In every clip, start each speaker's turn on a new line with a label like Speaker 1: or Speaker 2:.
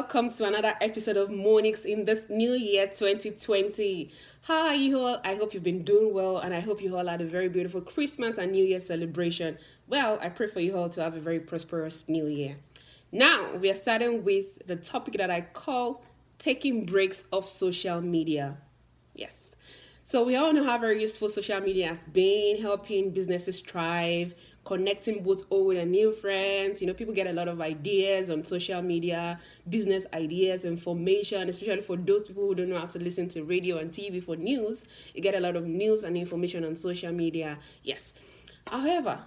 Speaker 1: welcome to another episode of Monix in this new year 2020. How are you all? I hope you've been doing well and I hope you all had a very beautiful Christmas and New Year celebration. Well, I pray for you all to have a very prosperous new year. Now, we are starting with the topic that I call taking breaks off social media. Yes. So we all know how very useful social media has been, helping businesses thrive, connecting both old and new friends. People get a lot of ideas on social media, business ideas, information, especially for those people who don't know how to listen to radio and TV for news. You get a lot of news and information on social media. Yes. However,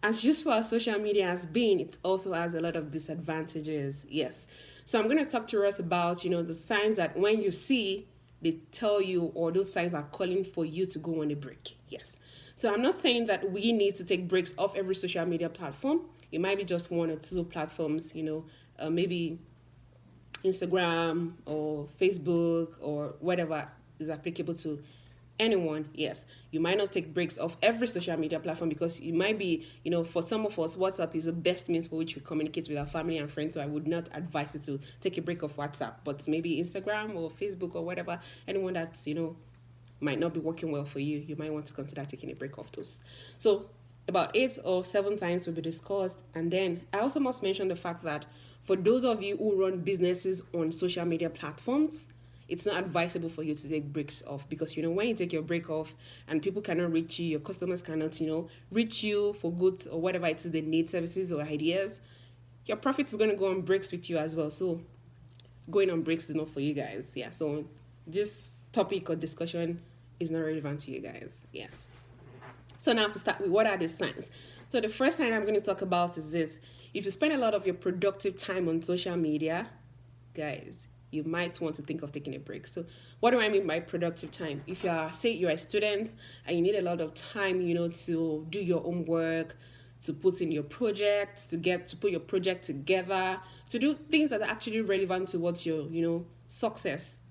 Speaker 1: as useful as social media has been, it also has a lot of disadvantages. Yes. So I'm going to talk to us about, the signs that when you see, they tell you, or those signs are calling for you to go on a break. Yes. So I'm not saying that we need to take breaks off every social media platform. It might be just one or two platforms, maybe Instagram or Facebook or whatever is applicable to anyone. Yes, you might not take breaks off every social media platform because you might be, for some of us, WhatsApp is the best means for which we communicate with our family and friends. So I would not advise you to take a break off WhatsApp, but maybe Instagram or Facebook or whatever, anyone that's, might not be working well for you, you might want to consider taking a break off those. So about 8 or 7 times will be discussed. And then I also must mention the fact that for those of you who run businesses on social media platforms, it's not advisable for you to take breaks off because when you take your break off and people cannot reach you, your customers cannot reach you for goods or whatever it is they need, services or ideas, your profit is going to go on breaks with you as well. So going on breaks is not for you guys. Yeah, so this topic or discussion is not relevant to you guys. Yes. So now to start with, what are the signs? So the first sign I'm going to talk about is this. If you spend a lot of your productive time on social media, guys, you might want to think of taking a break. So what do I mean by productive time? If say you're a student and you need a lot of time, to do your own work, to put in your project, to put your project together, to do things that are actually relevant towards your, success.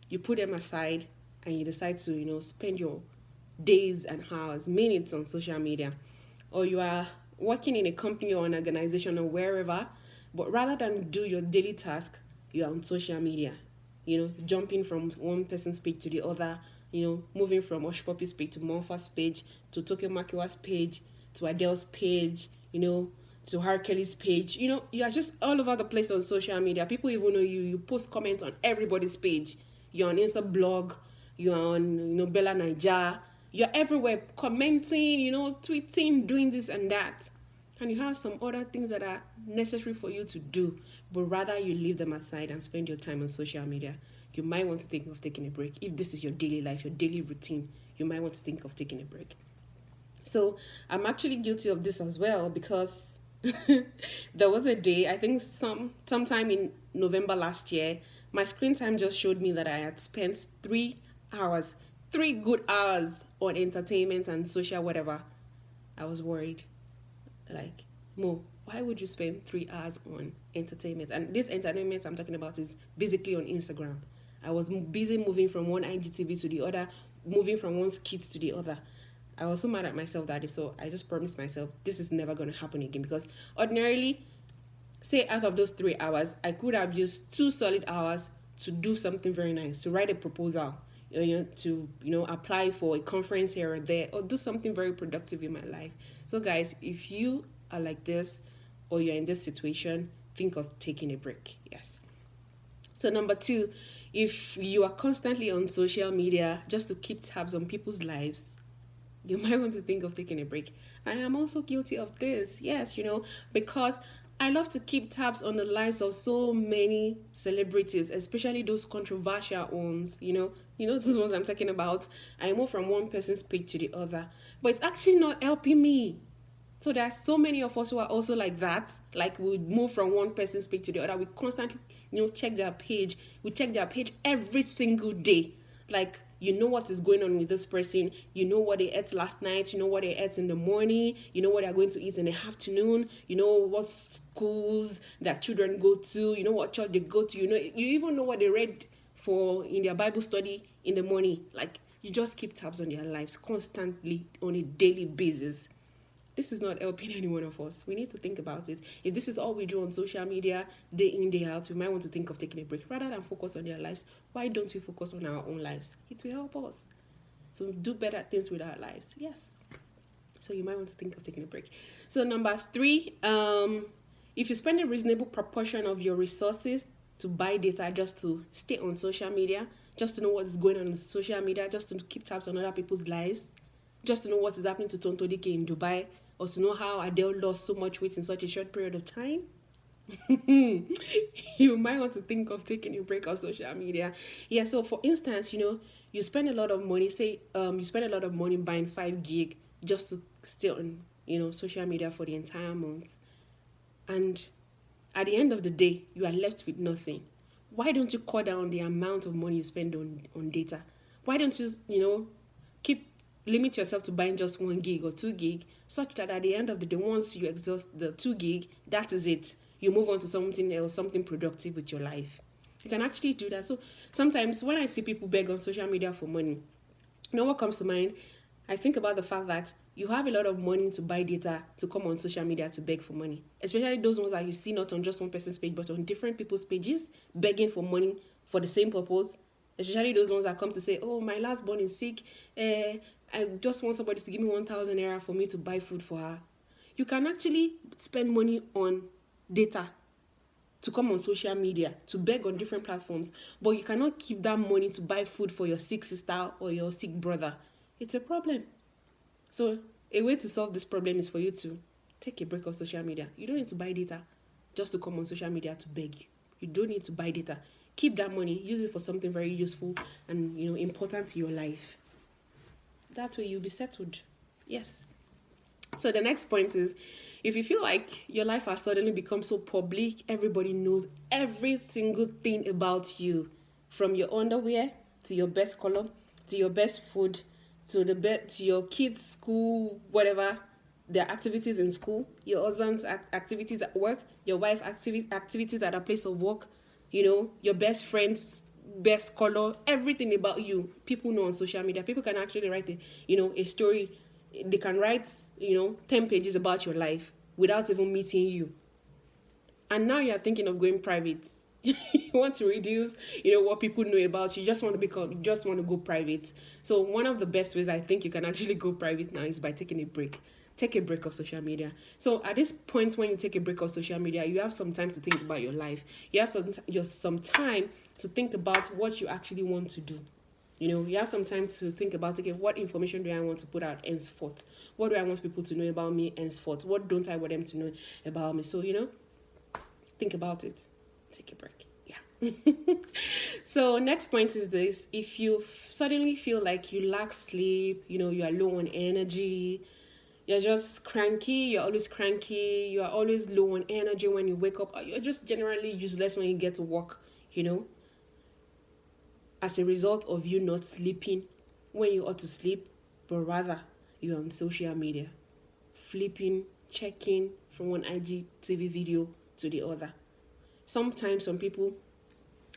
Speaker 1: You put them aside and you decide to, spend your days and hours, minutes on social media. Or you are working in a company or an organization or wherever, but rather than do your daily task, you're on social media, jumping from one person's page to the other, moving from Osh Poppy's page to Monfa's page, to Tokyo Makiwa's page, to Adele's page, to Harry Kelly's page. You are just all over the place on social media. People even know you. You post comments on everybody's page. You're on Insta blog. You're on, Bella Naija. You're everywhere commenting, tweeting, doing this and that. And you have some other things that are necessary for you to do, but rather you leave them aside and spend your time on social media. You might want to think of taking a break. If this is your daily life, your daily routine, you might want to think of taking a break. So I'm actually guilty of this as well because there was a day, I think sometime in November last year, my screen time just showed me that I had spent 3 hours, 3 good hours on entertainment and social whatever. I was worried. Like, Mo, why would you spend 3 hours on entertainment? And this entertainment I'm talking about is basically on Instagram. I was busy moving from one IGTV to the other, moving from one skit to the other. I was so mad at myself that day, so I just promised myself this is never going to happen again because ordinarily, say out of those 3 hours, I could have used 2 solid hours to do something very nice, to write a proposal, to apply for a conference here or there, or do something very productive in my life. So guys, if you are like this or you're in this situation, think of taking a break. Yes. So number 2, if you are constantly on social media just to keep tabs on people's lives, you might want to think of taking a break. I am also guilty of this. Yes, because I love to keep tabs on the lives of so many celebrities, especially those controversial ones, those ones I'm talking about. I move from one person's page to the other, but it's actually not helping me. So there are so many of us who are also like that. Like we move from one person's page to the other. We constantly, check their page. We check their page every single day. Like, what is going on with this person. You know what they ate last night. You know what they ate in the morning. You know what they're going to eat in the afternoon. You know what schools their children go to. You know what church they go to. You even know what they read for in their Bible study in the morning. Like, you just keep tabs on their lives constantly on a daily basis. This is not helping any one of us. We need to think about it. If this is all we do on social media, day in, day out, we might want to think of taking a break. Rather than focus on their lives, why don't we focus on our own lives? It will help us to do better things with our lives. Yes. So you might want to think of taking a break. So number 3, if you spend a reasonable proportion of your resources to buy data just to stay on social media, just to know what is going on social media, just to keep tabs on other people's lives, just to know what is happening to Tonto Dike in Dubai, or to know how Adele lost so much weight in such a short period of time, you might want to think of taking a break off social media. Yeah, so for instance, you spend a lot of money, say you spend a lot of money buying 5 gig just to stay on, social media for the entire month. And at the end of the day, you are left with nothing. Why don't you cut down the amount of money you spend on data? Why don't you, limit yourself to buying just 1 gig or 2 gig, such that at the end of the day, once you exhaust the 2 gig, that is it. You move on to something else, something productive with your life. You can actually do that. So sometimes when I see people beg on social media for money, what comes to mind? I think about the fact that you have a lot of money to buy data to come on social media to beg for money. Especially those ones that you see not on just one person's page, but on different people's pages, begging for money for the same purpose. Especially those ones that come to say, oh, my last born is sick. I just want somebody to give me 1,000 naira for me to buy food for her. You can actually spend money on data to come on social media, to beg on different platforms, but you cannot keep that money to buy food for your sick sister or your sick brother. It's a problem. So a way to solve this problem is for you to take a break of social media. You don't need to buy data just to come on social media to beg. You don't need to buy data. Keep that money, use it for something very useful and important to your life. That way you'll be settled. Yes. So the next point is, if you feel like your life has suddenly become so public, everybody knows every single thing about you, from your underwear to your best color to your best food to to your kids' school, whatever, their activities in school, your husband's activities at work, your wife's activities at a place of work, your best friend's best color, everything about you, people know on social media. People can actually write a story. They can write 10 pages about your life without even meeting you. And now you're thinking of going private. You want to reduce what people know about you. You just want to go private. So one of the best ways I think you can actually go private now is by taking a break. Take a break of social media. So at this point, when you take a break of social media, you have some time to think about your life. You have some time to think about what you actually want to do. You have some time to think about, okay, what information do I want to put out henceforth? What do I want people to know about me henceforth? What don't I want them to know about me? So, think about it. Take a break. Yeah. So next point is this. If you suddenly feel like you lack sleep, you are low on energy, you're just cranky, you're always cranky, you are always low on energy when you wake up, you're just generally useless when you get to work, as a result of you not sleeping when you ought to sleep, but rather you're on social media, flipping, checking from one IGTV video to the other. Sometimes some people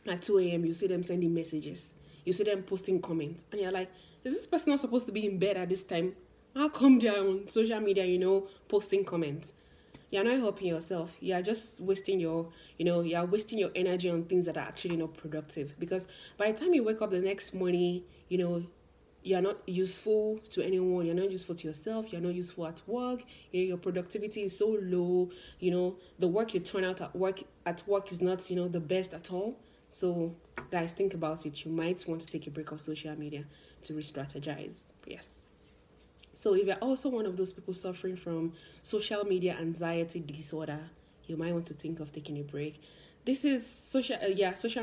Speaker 1: at 2 a.m. you see them sending messages, you see them posting comments, and you're like, is this person not supposed to be in bed at this time? How come they're on social media, posting comments? You're not helping yourself. You're just wasting you're wasting your energy on things that are actually not productive. Because by the time you wake up the next morning, you're not useful to anyone. You're not useful to yourself. You're not useful at work. Your productivity is so low. The work you turn out at work is not, the best at all. So guys, think about it. You might want to take a break of social media to re-strategize. Yes. So if you're also one of those people suffering from social media anxiety disorder, you might want to think of taking a break. This is social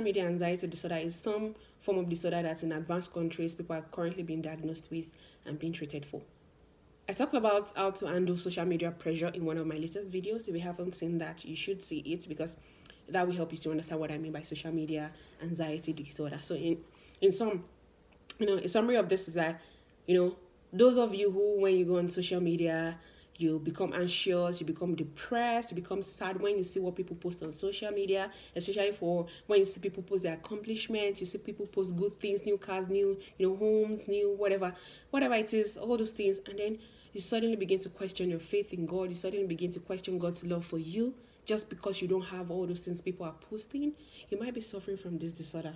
Speaker 1: media anxiety disorder is some form of disorder that in advanced countries people are currently being diagnosed with and being treated for. I talked about how to handle social media pressure in one of my latest videos. If you haven't seen that, you should see it, because that will help you to understand what I mean by social media anxiety disorder. So in some, a summary of this is that, those of you who, when you go on social media, you become anxious, you become depressed, you become sad when you see what people post on social media, especially for when you see people post their accomplishments, you see people post good things, new cars, new, homes, new whatever it is, all those things, and then you suddenly begin to question your faith in God, you suddenly begin to question God's love for you just because you don't have all those things people are posting, you might be suffering from this disorder.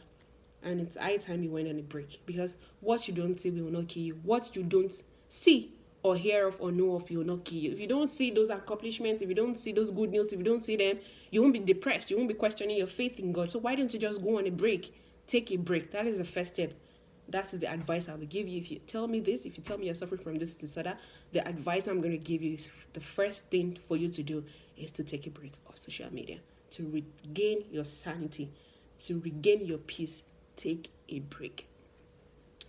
Speaker 1: And it's high time you went on a break, because what you don't see will not kill you. What you don't see or hear of or know of will not kill you. If you don't see those accomplishments, if you don't see those good news, if you don't see them, you won't be depressed. You won't be questioning your faith in God. So why don't you just go on a break? Take a break. That is the first step. That is the advice I will give you. If you tell me this, if you tell me you're suffering from this disorder, the advice I'm going to give you is the first thing for you to do is to take a break of social media, to regain your sanity, to regain your peace. Take a break.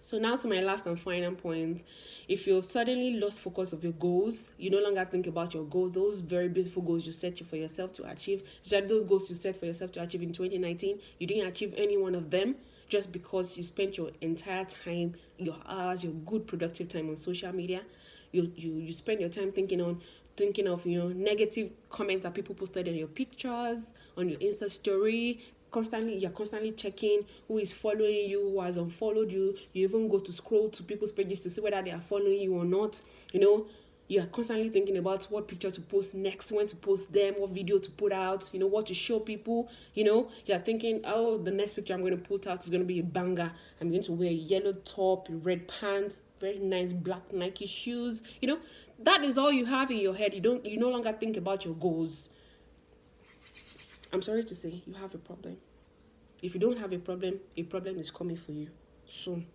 Speaker 1: So now to my last and final point. If you suddenly lost focus of your goals, you no longer think about your goals, those very beautiful goals you set for yourself to achieve, especially those goals you set for yourself to achieve in 2019, you didn't achieve any one of them just because you spent your entire time, your hours, your good productive time on social media. You spend your time thinking of negative comments that people posted on your pictures, on your Insta story. You're constantly checking who is following you, who has unfollowed you. You even go to scroll to people's pages to see whether they are following you or not. You are constantly thinking about what picture to post next, when to post them, what video to put out, what to show people. You're thinking, oh, the next picture I'm going to put out is going to be a banger. I'm going to wear a yellow top, red pants, very nice black Nike shoes. That is all you have in your head. You no longer think about your goals. I'm sorry to say, you have a problem. If you don't have a problem is coming for you soon.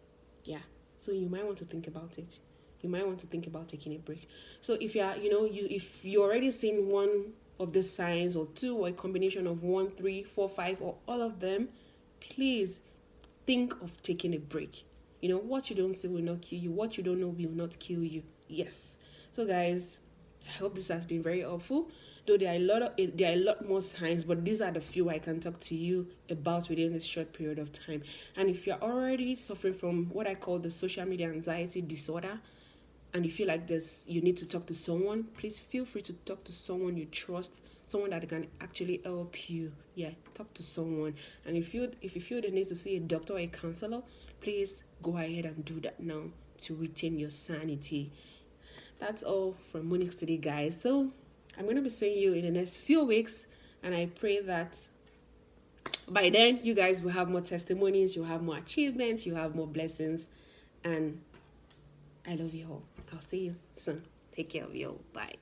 Speaker 1: Yeah. So you might want to think about it. You might want to think about taking a break. So if if you're already seeing one of the signs, or two, or a combination of 1, 3, 4, 5, or all of them, please think of taking a break. What you don't see will not kill you. What you don't know will not kill you. Yes. So guys, I hope this has been very helpful. Though there are a lot more signs, but these are the few I can talk to you about within this short period of time. And if you're already suffering from what I call the social media anxiety disorder, and you feel like you need to talk to someone, please feel free to talk to someone you trust, someone that can actually help you. Yeah, talk to someone. And if you feel the need to see a doctor or a counselor, please go ahead and do that now to retain your sanity. That's all from Monix today, guys. So I'm going to be seeing you in the next few weeks, and I pray that by then you guys will have more testimonies, you'll have more achievements, you'll have more blessings, and I love you all. I'll see you soon. Take care of you all. Bye.